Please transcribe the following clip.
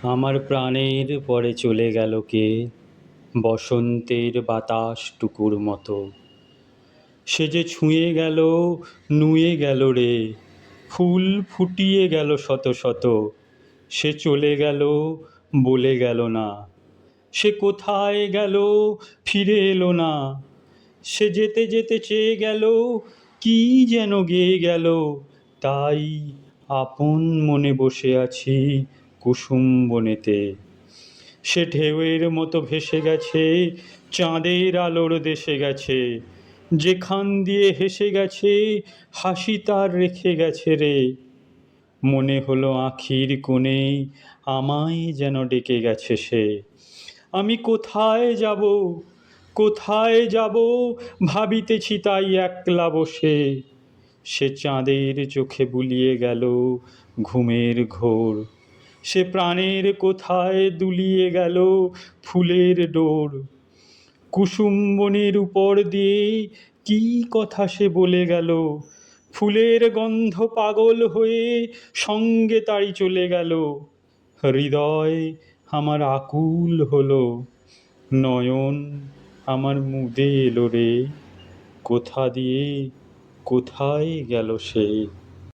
আমার প্রাণের পরে চলে গেল কে, বসন্তের বাতাসটুকুর মতো। সে যে ছুঁয়ে গেল, নুয়ে গেল রে, ফুল ফুটিয়ে গেল শত শত। সে চলে গেল, বলে গেল না। সে কোথায় গেল, ফিরে এলো না। সে যেতে যেতে চেয়ে গেল, কি যেন গেয়ে গেল। তাই আপন মনে বসে আছি কুসুম বনেতে। সে ঢেউয়ের মতো ভেসে গেছে, চাঁদের আলোর দেশে গেছে। যেখান দিয়ে হেসে গেছে, হাসি তার রেখে গেছে রে। মনে হলো আঁখির কোণে আমায় যেন ডেকে গেছে সে। আমি কোথায় যাব, কোথায় যাব, ভাবিতেছি তাই একলা বসে। সে চাঁদের চোখে বুলিয়ে গেল ঘুমের ঘোর। সে প্রাণের কোথায় দুলিয়ে গেল ফুলের ডোর। কুসুম বনের উপর দিয়ে কি কথা সে বলে গেল। ফুলের গন্ধ পাগল হয়ে সঙ্গে তাড়ি চলে গেল। হৃদয় আমার আকুল হলো, নয়ন আমার মুদে এলো রে। কোথা দিয়ে কোথায় গেল সে।